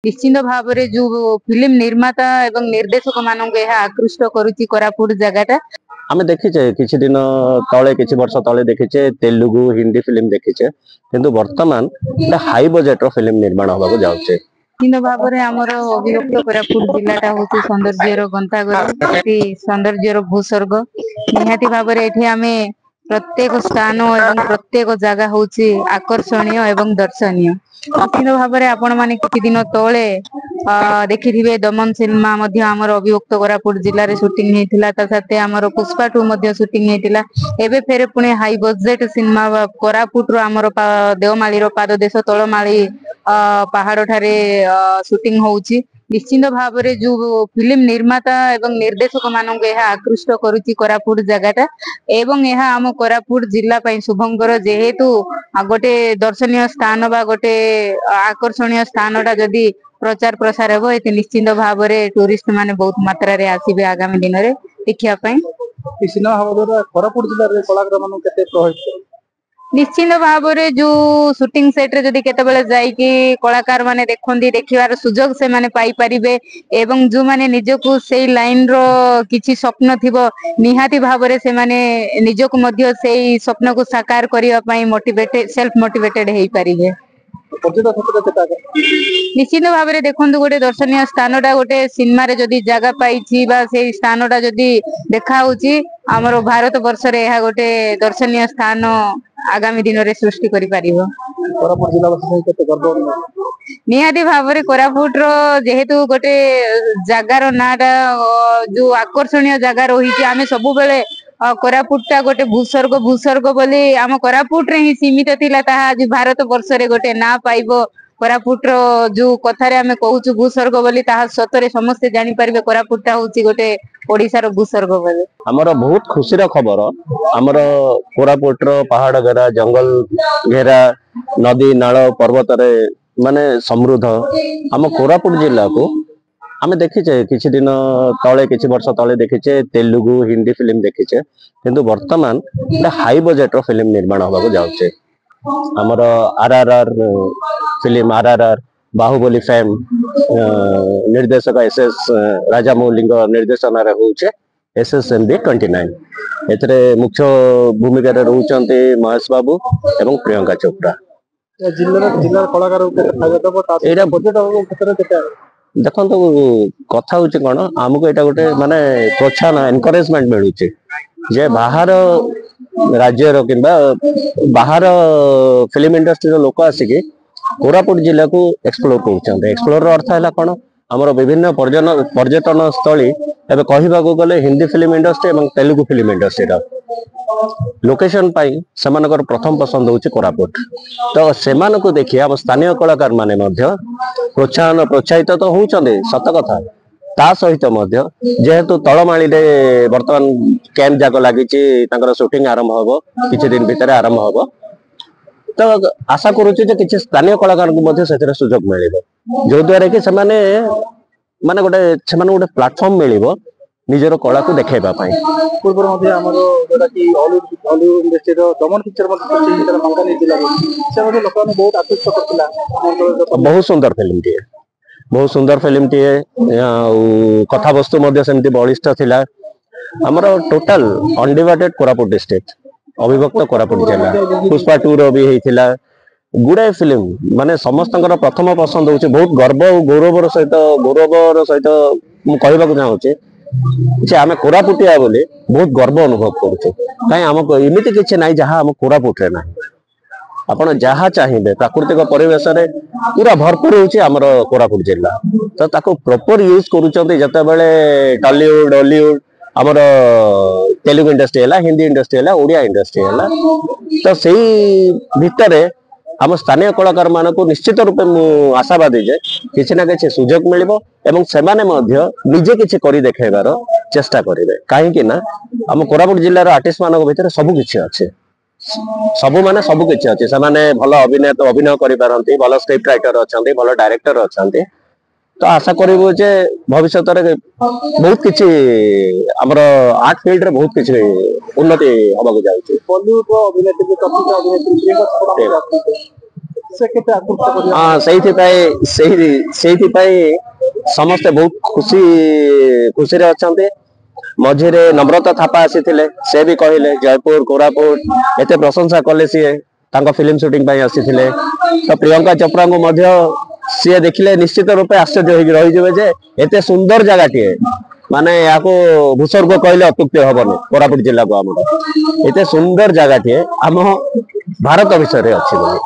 निश्चित भाव में जो फिल्म निर्माता एवं निर्देशक मानक आकृष्ट करुच्ची कोरापुट जगह आमे देखिचे किछि दिन तले किछि वर्ष तले देखिचे तेलुगु हिंदी फिल्म देखिचे किंतु वर्तमान हाई बजेट रो फिल्म निर्माण होबा को जाउचे। निश्चित भाव में आमर अभिव्यक्त कोरापुट जिलाटा हूँ सौंदर्यर गंताघर सौंदर्यर भूस्वर्ग निहाती भाव में एठी आमे प्रत्येक स्थान एवं प्रत्येक जगह हूँ आकर्षणीय एवं दर्शनीय। निश्चित भाव में आपण माने किछि दिन तले देखिथिबे दमन सिनेमा मध्य आमर अभिव्यक्त कोरापुट जिल्ला रे शूटिंग हेतिला ता साथे आमर पुष्पा 2 मध्य शूटिंग हेतिला एबे फेरे पुणे हाई बजेट सिनेमा कोरापुट रो आमर देवमाली रो पाददेश तळमाली पहाड़ ठारे शूटिंग होउची। निश्चित भाव में जो फिल्म निर्माता एवं निर्देशक मानक आकृष्ट करुच्ची कोरापुट जगहटा एवं यह आम कोरापुट जिला शुभंकर जेहेतु गोटे दर्शनीय स्थान बा गोटे आकर्षणीय स्थानटा जदि प्रचार प्रसार हो निश्चित भाव में टूरिस्ट माने बहुत मात्रा रे आसीबे आगामी दिन रे देखिया पई। सिनेमा भाव कोरापुट जिल्ला रे कलाकार मानु केते प्रभावित निश्चित भाव में जो शूटिंग सेट रे जदि केतेबेले जाई कि कलाकार माने देखंदी देखिवार सुजोग से माने पाई परिबे एवं जो माने निजको सेई लाइन रो किछि स्वप्न थिबो निहाती भाव में से माने निजको मध्य सेई स्वप्न को साकार करिया पई मोटिवेटेड सेल्फ मोटिवेटेड हेई परिबे। निश्चित भाव में देखो गोटे दर्शनीय स्थानटा गोटे सिनेमा रे जदि जगह पाई बा से स्थानटा जदि देखा होची हमर भारत वर्ष रे यह गोटे दर्शनीय स्थान आगामी दिन रे सृष्टि करि परिबो। कोरापुट जिल्लावासी केते गर्व निहाती भाव में कोरापुट रो जेहेतु गोटे जगार नाटा जो आकर्षणीय जगह रही आमे सबु बेले कोरापुटा गोटे भूस्वर्ग भूस्वर्ग बोली आम कोरापुट रे ही सीमित थिला ता आज भारत वर्ष रे गोटे ना पाइबो कोरापुट रो जो कथा रे आमे कहूछु भूस्वर्ग बोली ता सतरे समस्त जानि परिबे कोरापुटा होची गोटे ओडिसा रो भूस्वर्ग बोली। हमर बहुत खुशी रो खबर हमर कोरापुट रो पहाड़ घेरा जंगल घेरा नदी नाल पर्वत रे माने समृद्ध हम कोरापुट जिल्ला को आमे देखिचे किछि दिन तले किछि वर्ष तले देखिचे तेलुगु हिंदी फिल्म देखिचे किंतु वर्तमान हाई बजेट रो फिल्म निर्माण होबा को जाउचे। हमर आरआरआर फिल्म आरआरआर बाहुबली फेम निर्देशक एसएस राजामौलिंग निर्देशन रे होउचे एसएसएमबी 29 एतरे मुख्य भूमिका रे रहउचंते महेश बाबू एवं प्रियंका चोपड़ा। जिल्ला कलाकार के फायदा दबो ता एटा बजेट क्षेत्र केते देखो कथा हूँ कौन आमको यहाँ गोटे माने प्रोत्साहन एनकरेजमेंट मिलूँ जे बाहर राज्यर कि बाहर फिल्म इंडस्ट्री लोक आसिक कोरापुट जिला को एक्सप्लोर कर एक्सप्लोर अर्थ है कौन आमर विभिन्न पर्यटन स्थली एवं कहवा गले हिंदी फिल्म इंडस्ट्री और तेलुगु फिल्म इंडस्ट्री लोकेशन पाई सेमानकर प्रथम पसंद होची कोरापुट तो सेमान को देखिए हम स्थानीय कलाकार माने मध्य प्रोत्साहन प्रोत्साहित तो होउचंदे सत कथा ता सहित मध्य जेहेतु तळमाळी रे वर्तमान कैंप जाक लागिची तांकर शूटिंग आरंभ हबो किछि दिन भीतर आरंभ हबो तो आशा करूची जे किछि स्थानीय कलाकार को मध्य सेतिर सुयोग मिलिबो जो द्वारा कि सेमाने माने गोटे प्लेटफॉर्म मिलिबो निजर कला को देखेबा पाई। पूर्व मध्ये हमरो जेटा कि हॉलीवुड इंडस्ट्री रो दमन पिक्चर मध्ये चित्र मंगानी जिला से मध्ये लोक ने बहुत आकर्षित करथिला बहुत सुंदर फिल्म टी कथा वस्तु मध्ये सेमती बलिष्ठ थिला हमरो टोटल अनडिवाइडेड कोरापुट डिस्ट्रिक्ट अविभक्त कोरापुट जिला पुष्पा 2 रो भी हेथिला गुडे फिल्म माने समस्तଙ୍କର प्रथम पसंद होची बहुत गर्व और गौरवर सहित मु कहबा को चाहूची जे आमे कोरापुटिया बोले बहुत गर्व अनुभव करूछु काई हमको एमिति किछ नाही जहां हम कोरापुट रे नाही आपण जहां चाहिबे प्राकृतिक परिवेश रे पूरा भरपूर होची हमर कोरापुट जिल्ला तो ताको प्रॉपर यूज करूचंते जते बेले टॉलीवुड हॉलीवुड हमर तेलुगु इंडस्ट्री हला हिंदी इंडस्ट्री हला ओडिया इंडस्ट्री हला तो सेही भितरे हम स्थानीय कलाकार मान को निश्चित रूप में आशावादी जे किसी ना किसी सुजोग मिलिबो एवं सेमाने मध्य निजे किसी करी देखेबार चेष्टा करिवे काहे ना हम कोरापुट जिल्लार आर्टिस्ट मानक भितर सब किछि अछि सबु माने सब किछि अछि सेमाने भलो अभिनय करि पारंती भलो स्क्रिप्ट राइटर अछंती भलो डायरेक्टर अछंती तो आशा करिवो जे भविष्य रे बहुत किछि हमर आर्ट फील्ड रे बहुत किछि उन्नति होबा को जाउछि। बॉलीवुड रो अभिनेत्री कथि अभिनेत्री से केते आकृष्ट करिया हाँ ସେଇଥିପାଇଁ ସମସ୍ତେ ବହୁତ ଖୁସି ରେ ଅଛନ୍ତି। ମଝିରେ ନମ୍ରତା ଥାପା ଆସିଥିଲେ, ସେ ବି କହିଲେ ଜୟପୁର କୋରାପୁଟ ଏତେ ପ୍ରଶଂସା କଲେ, ସିଏ ତାଙ୍କ ଫିଲ୍ମ ସୁଟିଂ ପାଇଁ ଆସିଥିଲେ। ତ ପ୍ରିୟଙ୍କା ଚୋପ୍ରାଙ୍କୁ ମଧ୍ୟ ସିଏ ଦେଖିଲେ ନିଶ୍ଚିତ ରୂପେ ଆଶ୍ଚର୍ଯ୍ୟ ହେଇକି ରହିଯିବେ ଯେ ଏତେ ସୁନ୍ଦର ଜାଗାଟିଏ, ମାନେ ଏହାକୁ ଭୂସ୍ୱର୍ଗ କହିଲେ ଅତ୍ୟୁକ୍ତି ହବନି। କୋରାପୁଟ ଜିଲ୍ଲାକୁ ଆମର ଏତେ ସୁନ୍ଦର ଜାଗାଟିଏ ଆମ ଭାରତ ବିଷୟରେ ଅଛି ବୋଲି।